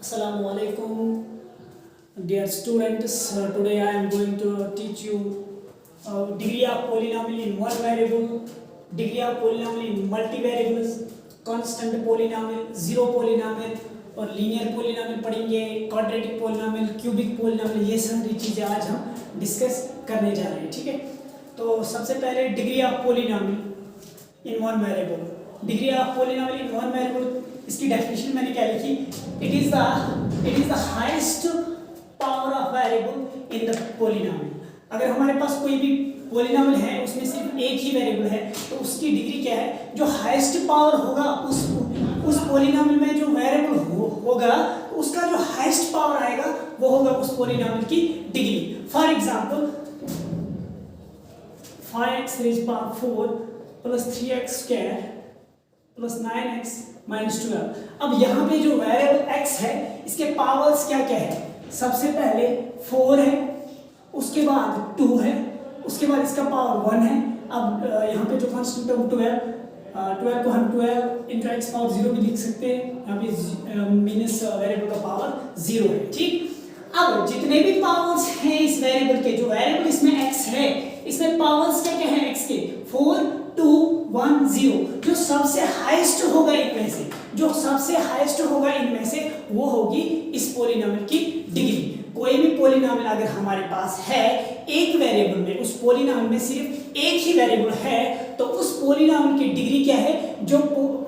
Assalamu alaikum, dear students. Today I am going to teach you degree of polynomial in one variable, degree of polynomial in multivariables, constant polynomial, zero polynomial और linear polynomial पढ़ेंगे, quadratic polynomial, cubic polynomial, ये सारी चीज़ें आज हम discuss करने जा रहे हैं। ठीक है, तो सबसे पहले degree of polynomial in one variable. Degree of polynomial in one variable, इसकी डेफिनेशन मैंने क्या लिखी? It is the highest power of variable in the polynomial. अगर हमारे पास कोई भी पोलिनोमियल है, उसमें सिर्फ एक ही वेरिएबल है, तो उसकी डिग्री क्या है? जो हाईएस्ट पावर होगा उस पोलिनोमियल में जो वेरिएबल होगा, उसका जो हाईएस्ट पावर आएगा वो होगा उस पोलिनोमियल की degree. For example 5x rays power 4 plus 3x square plus 9x minus 12। अब यहाँ पे जो वेरिएबल x है, इसके पावर्स क्या क्या है? सबसे पहले 4 है, उसके बाद 2 है, उसके बाद इसका पावर 1 है। अब यहाँ पे जो कांस्टेंट टर्म 12 को हम 12 इंटू एक्स पावर 0 भी लिख सकते हैं। यहाँ पे मीन्स वेरिएबल का पावर 0 है। ठीक, अब जितने भी पावर्स हैं इस वेरिएबल के, जो वेरिएबल इसमें x है, इसमें पावर्स क्या क्या है x के? 4 2 1 0। जो सबसे हाईएस्ट होगा इनमें से, जो सबसे हाईएस्ट होगा इनमें से, वो होगी इस पोलिनोमियल की डिग्री। कोई भी पोलिनोमियल अगर हमारे पास है एक वेरिएबल में, उस पोलिनोमियल में सिर्फ एक ही वेरिएबल है, तो उस पोलिनोमियल की डिग्री क्या है? जो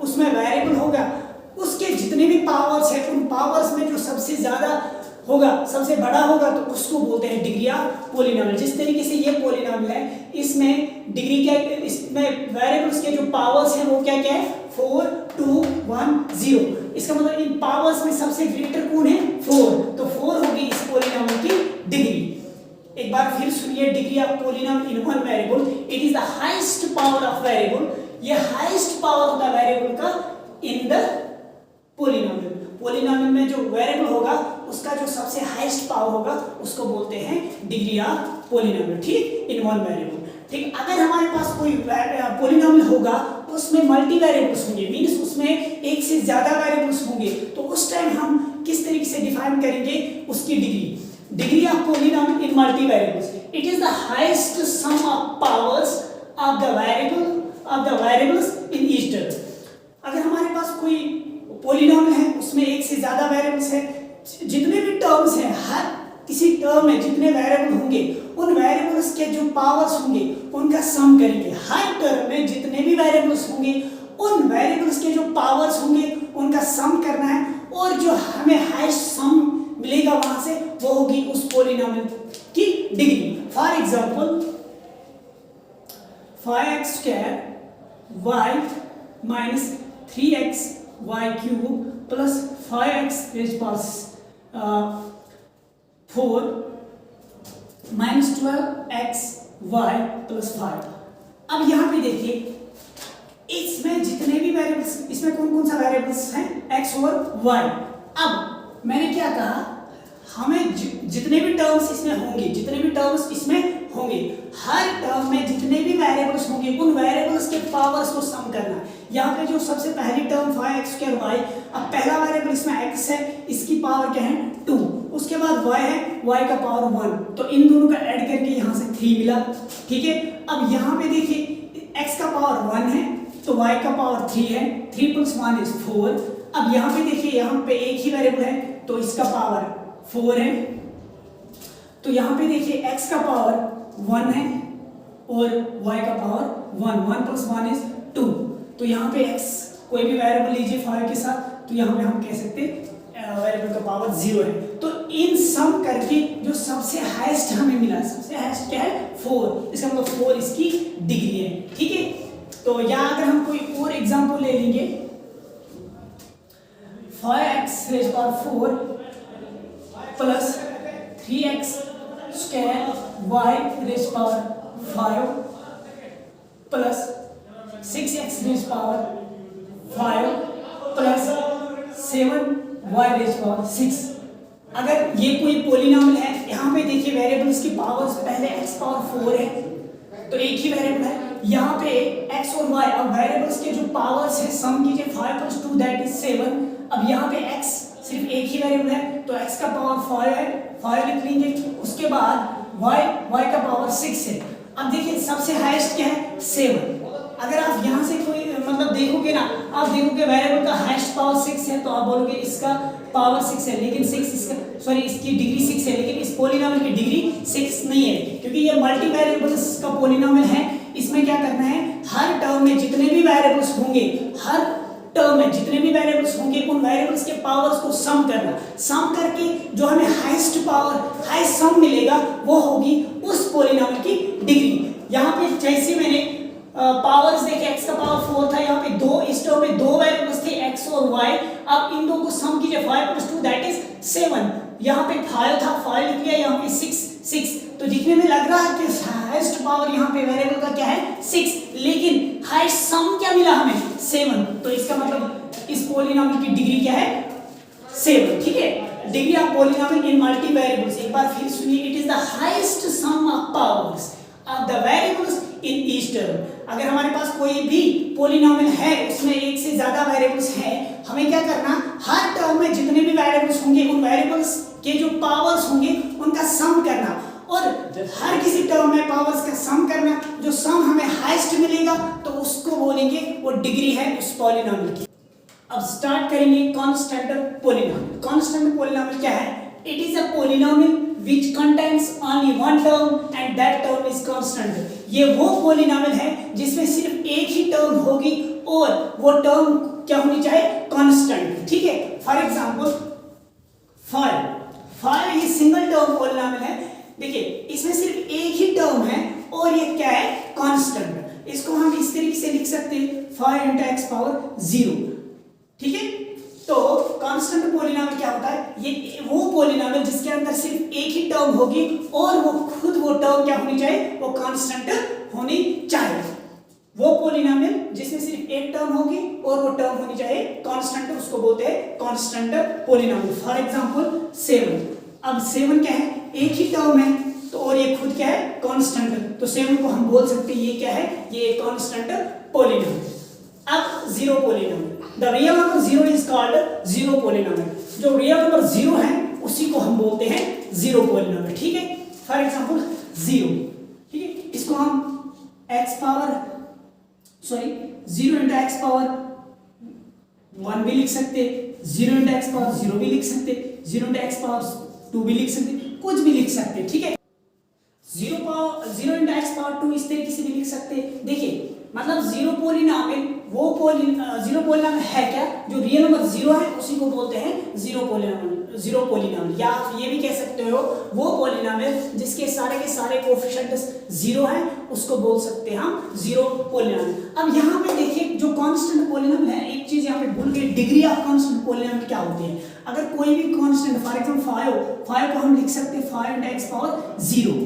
उसमें वेरिएबल होगा, उसके जितने भी पावर्स है, उन पावर्स में जो सबसे ज्यादा होगा, सबसे बड़ा होगा, तो उसको बोलते हैं डिग्री ऑफ पोलिनोमियल। जिस तरीके से ये पोलिनोमियल है, इसमें डिग्री क्या है? इसमें वेरिएबल्स के जो पावर्स हैं वो क्या क्या है? 4 2 1 0। इसका मतलब इन पावर्स में सबसे ग्रेटर कौन है? 4। तो 4 होगी इस पोलिनोमियल की डिग्री। एक बार फिर सुनिए, degree of polynomial in one variable, it is the highest power of variable. ये हाईएस्ट पावर होता है वेरिएबल का इन द पोलिनोमियल। पोलिनोमियल में जो वेरिएबल होगा, उसका जो सबसे हाईएस्ट पावर होगा, उसको बोलते हैं डिग्री ऑफ पोलिनोमियल। ठीक, इन वन वेरिएबल। ठीक, अगर हमारे पास कोई पोलिनोमियल होगा, उसमें मल्टी वेरिएबल्स होंगे, मींस उसमें एक से ज्यादा वेरिएबल्स होंगे, तो उस टाइम हम किस तरीके से डिफाइन करेंगे उसकी degree? Degree of polynomial in multi variables, it is the highest sum of powers of the variables in each term. अगर हमारे पास कोई पोलिनोमियल है, उसमें एक से ज्यादा वेरिएबल्स है, जितने भी टर्म्स हैं, हर किसी टर्म में जितने वेरिएबल होंगे, उन वेरिएबल्स के जो पावर्स होंगे उनका सम करेंगे। हर टर्म में जितने भी वेरिएबल्स होंगे, उन वेरिएबल्स के जो पावर्स होंगे उनका सम करना है, और जो हमें हाईएस्ट सम मिलेगा वहां से, वो होगी उस पोलिनोमियल की degree. For example 5x square y minus 3x y cube plus 5x rays power 4 minus 12x y plus 5। अब यहाँ पे देखिए, इसमें जितने भी वेरिएबल्स, इसमें कौन कौन सा वेरिएबल्स हैं? x और y। अब मैंने क्या कहा? हमें जितने भी टर्म्स इसमें होंगे, हर टर्म में जितने भी वेरिएबल्स होंगे, उन वेरिएबल्स के पावर्स को सम करना है। यहाँ पे जो सबसे पहली टर्म 5x स्क्वायर y, अब पहला वेरिएबल इसमें x है, इसकी पावर क्या है? 2। उसके बाद y है, y का पावर 1, तो इन दोनों का ऐड करके यहाँ से 3 मिला। ठीक है, अब यहाँ पे देखिए x का पावर 1 है, तो y का पावर 3 है, 3 + 1 = 4। अब यहाँ पे देखिए, यहाँ पे एक ही वेरिएबल है, तो इसका पावर 4 है, तो यहाँ पे देखिए x का पावर 1 है और y का पावर 1, 1 + 1 = 2। तो यहाँ पे x कोई भी वेरिएबल लीजिए 5 के साथ, तो यहाँ पे हम कह सकते हैं वेरिएबल का पावर 0 है। तो इन सम करके जो सबसे हाईएस्ट हमें मिला, सबसे हाईएस्ट क्या है? 4। इसका मतलब 4 इसकी डिग्री है। ठीक है, तो यहाँ अगर हम कोई और एग्जांपल ले लेंगे, 5x rays power 4 plus 3x square y rays power 5 plus 6x rays power 5 plus 7y rays power 6। अगर ये कोई पोलिनोमियल है, यहाँ पे देखिए वेरिएबल्स की पावर्स, पहले x पावर 4 है, तो एक ही वेरिएबल है, यहाँ पे x और y। अब वेरिएबल्स के जो पावर्स है, सम कीजिए, 5 + 2 = 7। अब यहाँ पे x सिर्फ एक ही वेरिएबल है तो x का पावर 5 है, 5 लिख लेंगे। उसके बाद y का पावर 6 है। अब देखिए सबसे हाईएस्ट क्या है 7। अगर आप यहाँ से कोई मतलब देखोगे ना, आप देखोगे वेरिएबल का हाईएस्ट पावर 6 है तो आप बोलोगे इसका पावर 6 है, लेकिन 6 इसका सॉरी इसकी डिग्री 6 है, लेकिन इस पॉलिनोमियल की डिग्री 6 नहीं है, क्योंकि ये मल्टी वेरिएबल्स का पॉलिनोमियल है। इसमें क्या करना है, हर टर्म में जितने भी वेरिएबल्स होंगे, हर टर्म में जितने भी वेरिएबल्स होंगे उन वेरिएबल्स के पावर्स को सम करना। सम करके जो हमें हाईएस्ट पावर हाईएस्ट सम मिलेगा वो होगी उस पॉलिनोमियल की डिग्री। यहाँ पे जैसे मैंने पावर्स देखे, x का पावर 4 था, यहाँ पे दो इस टर्म में दो वेरिएबल्स थे x और y। अब इन दो को सम कीजिए, 5 + 2 दैट इज 7। यहाँ पे 5 था, 5 लिख लिया, यहाँ पे 6। तो दिखने में लग रहा है कि हाईएस्ट पावर यहाँ पे वेरिएबल का क्या है 6, लेकिन हाईएस्ट सम क्या मिला हमें 7। तो इसका मतलब इस पॉलिनोमियल की डिग्री क्या है 7। ठीक है, degree of polynomial in multi variables. एक बार फिर सुनिए, it is the highest sum of powers of the variables in each term. अगर हमारे पास कोई भी पॉलिनोमियल है, उसमें एक से ज्यादा वेरिएबल्स है, हमें क्या करना, हर टर्म में जितने भी वेरिएबल्स होंगे उन वेरिएबल्स के जो पावर्स होंगे उनका सम करना, और हर किसी टर्म में पावर्स का सम करना। जो सम हमें हाईएस्ट मिलेगा तो उसको बोलेंगे वो डिग्री है उस पॉलिनोमियल की। अब स्टार्ट करेंगे कांस्टेंट पॉलिनोमियल। कांस्टेंट पॉलिनोमियल क्या है? It is a polynomial which contains only one term and that term is constant। ये वो पॉलिनोमियल है जिसमें सिर्फ एक ही टर्म होगी और वो टर्म क्या होनी चाहिए, कांस्टेंट। ठीक है, फॉर एग्जांपल 5 ये सिंगल टर्म पॉलिनोमियल है। देखिए इसमें सिर्फ एक ही टर्म है और ये क्या है, कांस्टेंट। इसको हम इस तरीके से लिख सकते हैं 5 × x पावर 0। ठीक है, तो कांस्टेंट पॉलिनोमियल क्या होता है, ये वो पॉलिनोमियल जिसके अंदर सिर्फ एक ही टर्म होगी और वो खुद वो टर्म क्या होनी चाहिए, वो कांस्टेंट होनी चाहिए। वो पॉलिनोमियल जिसमें सिर्फ एक टर्म होगी और वो टर्म होनी चाहिए कांस्टेंट, उसको बोलते हैं कांस्टेंट पॉलिनोमियल। For example 7। अब 7 क्या है, एक ही टर्म है तो और ये खुद क्या है, कांस्टेंट। तो 7 को हम बोल सकते हैं ये क्या है, ये कांस्टेंट पॉलिनोमियल। अब 0 polynomial, the real number 0 is called 0 polynomial. जो रियल नंबर 0 है उसी को हम बोलते हैं 0 पॉलिनोमियल। ठीक है, फॉर एग्जांपल 0। ठीक है, इसको हम0 × x पावर 1 भी लिख सकते, 0 × x पावर 0 भी लिख सकते, 0 × x पावर 2 भी लिख सकते, कुछ भी लिख सकते। ठीक है, 0 × x पावर 2 इस तरीके से भी लिख सकते। देखिए मतलब 0 पॉलिनोमियल वो 0 पॉलिनोमियल है क्या, जो रियल नंबर 0 है उसी को बोलते हैं 0 पॉलिनोमियल। या आप ये भी कह सकते हो वो पॉलिनोमियल जिसके सारे के सारे कोएफिशिएंट्स 0 हैं उसको बोल सकते हैं हम 0 पॉलिनोमियल। अब यहाँ पे देखिए जो कांस्टेंट पॉलिनोमियल है, एक चीज यहाँ पे भूल गए, डिग्री ऑफ कांस्टेंट पॉलिनोमियल क्या होती है। अगर कोई भी कांस्टेंट, फॉर एग्जांपल 5 को हम लिख सकते हैं 5 × x पावर 0।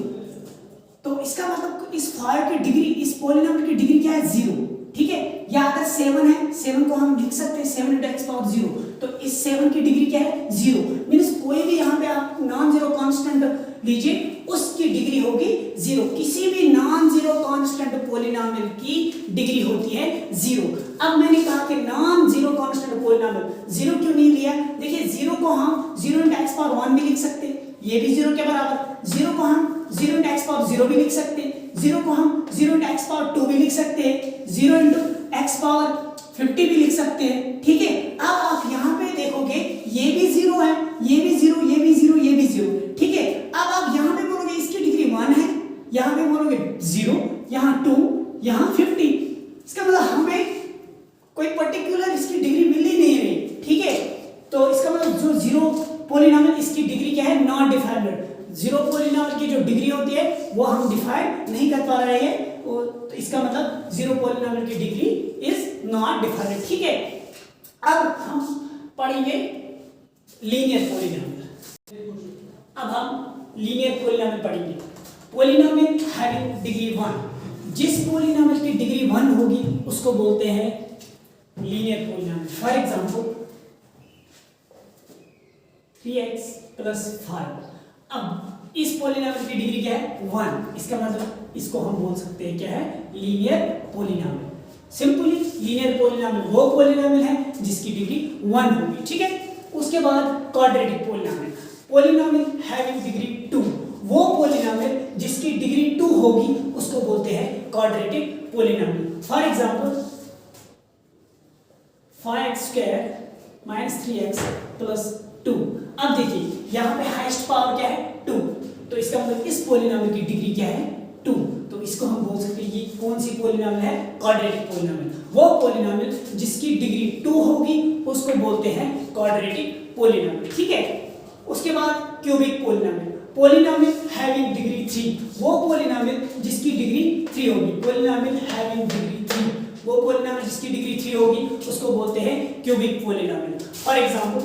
तो इसका मतलब इस 5 की डिग्री, इस पॉलिनोमियल की डिग्री क्या है, 0। ठीक है, या अगर 7 है, 7 को हम लिख सकते हैं 7 × x पावर 0। तो इस 7 की डिग्री क्या है, 0। मींस कोई भी यहाँ पे आप नॉन जीरो कांस्टेंट लीजिए उसकी डिग्री होगी 0। किसी भी नॉन जीरो कांस्टेंट पॉलिनोमियल की डिग्री होती है 0। अब मैंने कहा कि नॉन जीरो कांस्टेंट पॉलिनोमियल 0 क्यों नहीं लिया। देखिए 0 को हम 0 × x पावर 1 भी लिख सकते, ये भी 0 के बराबर। 0 को हम 0 × x पावर 0 भी लिख सकते, 0 को हम 0 × x पावर 2 भी लिख सकते हैं, 0 × x पावर 50 भी लिख सकते हैं। ठीक है, अब आप यहाँ पे देखोगे ये भी 0 है, ये भी 0, ये भी 0, ये भी 0। ठीक है, अब आप यहाँ पे बोलोगे इसकी डिग्री 1 है, यहाँ पे बोलोगे 0, यहाँ 2, यहाँ 50। इसका मतलब हमें कोई पर्टिकुलर इसकी डिग्री मिल ही नहीं रही। ठीक है, तो इसका मतलब जो 0 पॉलिनोमियल इसकी डिग्री क्या है, नॉट डिफाइंड। 0 पॉलिनोमियल की जो डिग्री होती है वो हम डिफाइन नहीं कर पा रहे हैं, तो इसका मतलब 0 पॉलिनोमियल की डिग्री इज नॉट डिफाइंड। ठीक है, अब हम पढ़ेंगे लीनियर पॉलिनोमियल। अब हम लीनियर पॉलिनोमियल पढ़ेंगे। पॉलिनोमियल हैविंग डिग्री 1, जिस पॉलिनोमियल की डिग्री 1 होगी उसको बोलते हैं linear polynomial. For example 3x + 5। अब इस पॉलिनोमियल की डिग्री क्या है, 1। इसका मतलब इसको हम बोल सकते हैं क्या है, linear polynomial. Simply linear polynomial वो पॉलिनोमियल है जिसकी डिग्री 1 होगी। ठीक है, उसके उसके बाद quadratic polynomial, polynomial having degree 2, वो पॉलिनॉमियल जिसकी डिग्री 2 होगी उसको बोलते हैं quadratic polynomial. For example 5x² - 3x + 2। अब देखिए यहाँ पे हाईएस्ट पावर क्या है 2, तो इसका मतलब इस पॉलिनॉमियल की डिग्री क्या है 2, तो इसको हम बोल सकते हैं ये कौन सी पॉलिनॉमियल है, क्वाड्रेटिक पॉलिनॉमियल। वो पॉलिनॉमियल जिसकी डिग्री 2 होगी उसको बोलते हैं क्वाड्रेटिक पॉलिनॉमियल, ठीक है। उसके बाद cubic polynomial, polynomial having degree 3, वो पॉलिनॉमियल जिसकी डिग्री 3 होगी, पॉलिनॉमियल हैविंग डिग्री 3, वो पॉलिनॉमियल जिसकी डिग्री 3 होगी उसको बोलते हैं cubic polynomial. For example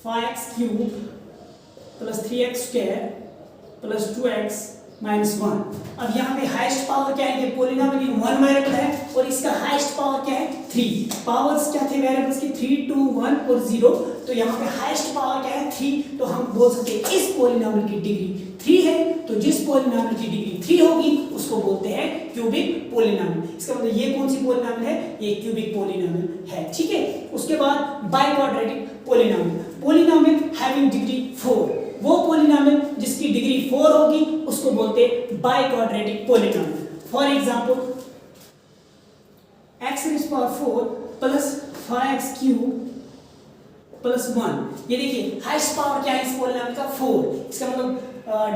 5x³ + 3x² + 2x - 1। अब यहाँ पे हाईएस्ट पावर क्या है, ये पॉलिनॉमियल इन 1 वेरिएबल है और इसका हाईएस्ट पावर क्या है 3। पावर्स क्या थे वेरिएबल्स के 3, 2, 1 और 0, तो यहाँ पे हाईएस्ट पावर क्या है 3, तो हम बोल सकते हैं इस पॉलिनॉमियल की डिग्री 3 है, तो जिस पॉलिनॉमियल की डिग्री 3 होगी उसको बोलते हैं क्यूबिक पॉलिनॉमियल। इसका मतलब ये कौन सी पॉलिनॉमियल है, ये क्यूबिक पॉलिनॉमियल है, ठीक है। उसके बाद biquadratic polynomial, polynomial having degree 4, वो पॉलिनॉमियल जिसकी डिग्री 4 होगी उसको बोलते हैं biquadratic polynomial. For example x⁴ + 5x³ + 1। ये देखिए हाईएस्ट पावर क्या है इस पॉलिनॉमियल का 4, इसका मतलब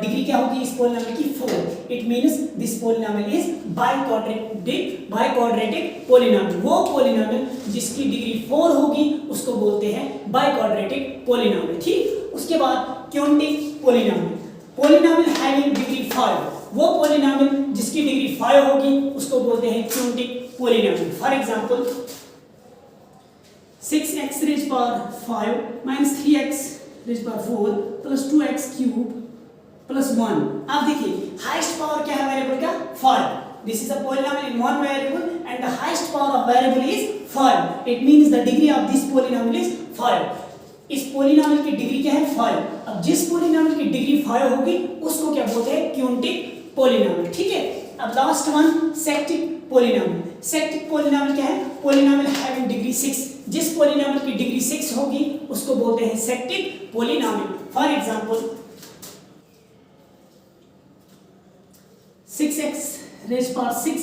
डिग्री क्या होगी इस पॉलिनॉमियल की 4। It means this polynomial is biquadratic polynomial. वो पॉलिनॉमियल जिसकी डिग्री 4 होगी उसको बोलते हैं बाइक्वाड्रेटिक पॉलिनॉमियल, ठीक। उसके बाद cubic polynomial, polynomial having degree 5, वो पॉलिनॉमियल जिसकी डिग्री 5 होगी उसको बोलते हैं cubic polynomial. For example 6x⁵ - 3x⁴ + 2x³ + 1। अब देखिए हाईएस्ट पावर क्या है वेरिएबल का 5, this is a polynomial in 1 variable and the highest power of variable is 5। It means the degree of this polynomial is 5। इस polynomial की degree क्या है 5। अब जिस पॉलिनॉमियल की डिग्री 5 होगी उसको क्या बोलते हैं क्यूबिक पॉलिनॉमियल, ठीक है। अब लास्ट वन सेक्टिक पॉलिनॉमियल, सेक्टिक पॉलिनॉमियल क्या है, पॉलिनॉमियल हैविंग डिग्री 6, जिस पॉलिनॉमियल की डिग्री 6 होगी उसको बोलते हैं सेक्टिक polynomial. For example 6x⁵ - 12x⁵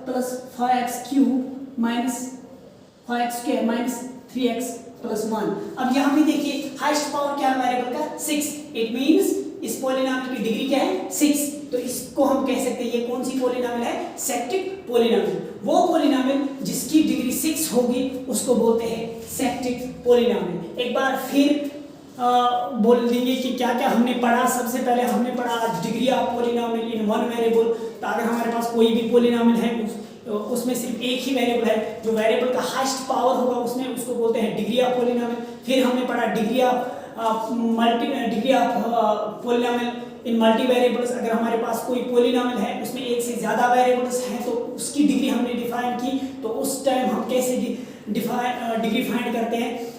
+ 5x³ - 5x² - 3x + 1। अब यहाँ पे देखिए हाईएस्ट पावर क्या है वेरिएबल का 6। इट मींस इस पॉलिनॉमियल की डिग्री क्या है 6, तो इसको हम कह सकते हैं ये कौन सी पॉलिनॉमियल है, सेक्टिक पॉलिनॉमियल। वो पॉलिनॉमियल जिसकी डिग्री 6 होगी उसको बोलते हैं सेक्टिक पॉलिनॉमियल। एक बार फिर बोल देंगे कि क्या क्या हमने पढ़ा। सबसे पहले हमने पढ़ा degree of polynomial in 1 variable, तो अगर हमारे पास कोई भी पॉलिनॉमियल है उसमें सिर्फ एक ही वेरिएबल है, जो वेरिएबल का हाईएस्ट पावर होगा उसमें उसको बोलते हैं डिग्री ऑफ पॉलिनॉमियल। फिर हमने पढ़ा degree of polynomial in multi variables, अगर हमारे पास कोई पॉलिनॉमियल है उसमें एक से ज़्यादा वेरिएबल्स हैं तो उसकी डिग्री हमने डिफाइन की, तो उस टाइम हम कैसे डिग्री फाइंड करते हैं।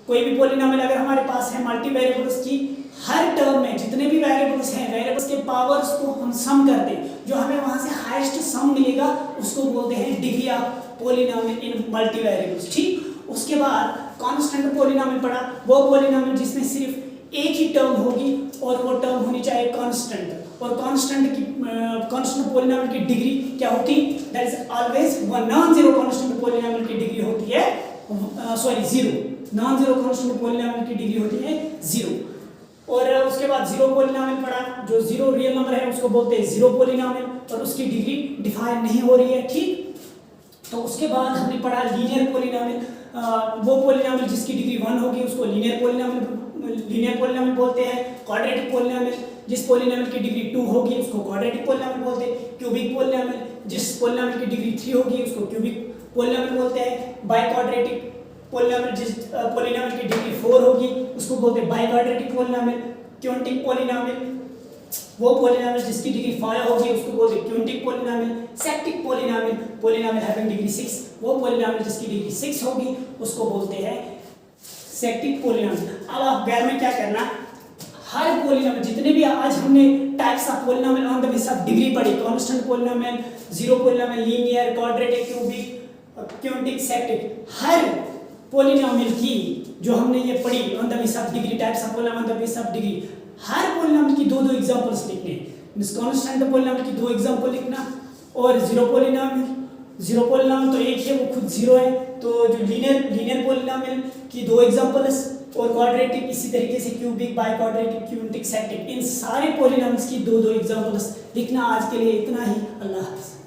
कोई भी पॉलिनॉमियल अगर हमारे पास है मल्टी वेरिएबल्स की, हर टर्म में जितने भी वेरिएबल्स हैं वेरिएबल्स के पावर्स को हम सम करते हैं, जो हमें वहां से हाईएस्ट सम मिलेगा उसको बोलते हैं degree of polynomial in multi variables, ठीक। उसके बाद कांस्टेंट पॉलिनॉमियल पढ़ा, वो पॉलिनॉमियल जिसमें सिर्फ एक ही टर्म होगी और वो टर्म होनी चाहिए कांस्टेंट, और कांस्टेंट पॉलिनॉमियल की डिग्री क्या होती, that is always 1। Non zero constant polynomial की डिग्री होती है 0। नॉन जीरो कांस्टेंट पॉलिनॉमियल की डिग्री होती है 0। और उसके बाद जीरो पॉलिनॉमियल पढ़ा, जो जीरो रियल नंबर है उसको बोलते हैं जीरो पॉलिनॉमियल, और उसकी डिग्री डिफाइन नहीं हो रही है, ठीक। तो उसके बाद हमने पढ़ा लीनियर पॉलिनॉमियल, वो पॉलिनॉमियल जिसकी डिग्री 1 होगी उसको लीनियर पॉलिनॉमियल बोलते हैं। क्वाड्रेटिक पॉलिनॉमियल जिस पॉलिनॉमियल की डिग्री 2 होगी उसको क्वाड्रेटिक पॉलिनॉमियल बोलते हैं। क्यूबिक पॉलिनॉमियल जिस पॉलिनॉमियल की डिग्री 3 होगी उसको क्यूबिक पॉलिनॉमियल बोलते हैं। बाइक्वाड्रेटिक पॉलिनॉमियल जिस पॉलिनॉमियल की डिग्री 4 होगी उसको बोलते हैं बाइक्वाड्रेटिक पॉलिनॉमियल। क्यूबिक पॉलिनॉमियल वो पॉलिनॉमियल जिसकी डिग्री 5 होगी उसको बोलते हैं cubic polynomial. सेक्टिक polynomial having degree 6, वो पॉलिनॉमियल जिसकी डिग्री 6 होगी उसको बोलते हैं सेक्टिक पॉलिनॉमियल। अब आप घर में क्या करना, हर पॉलिनॉमियल जितने भी आज हमने types of polynomial on the basis of degree पढ़ी, constant polynomial, zero polynomial, linear, quadratic, cubic, cubic sextic, हर पॉलिनोमियल की जो हमने ये पढ़ी on the basis of degree, types of polynomial on the basis of degree, हर polynomial की दो एग्जांपल्स लिखने, मींस कांस्टेंट पॉलिनोमियल की दो एग्जांपल लिखना, और जीरो पॉलिनोमियल तो एक है वो खुद जीरो है, तो जो लीनियर पॉलिनोमियल की दो एग्जांपल्स, और क्वाड्रेटिक इसी तरीके से क्यूबिक, बाई क्वाड्रेटिक, क्यूबिक सेक्टिक, इन सारे पॉलिनोमियल्स की दो एग्जांपल्स लिखना। आज के लिए इतना ही, अल्लाह हाफ़िज़।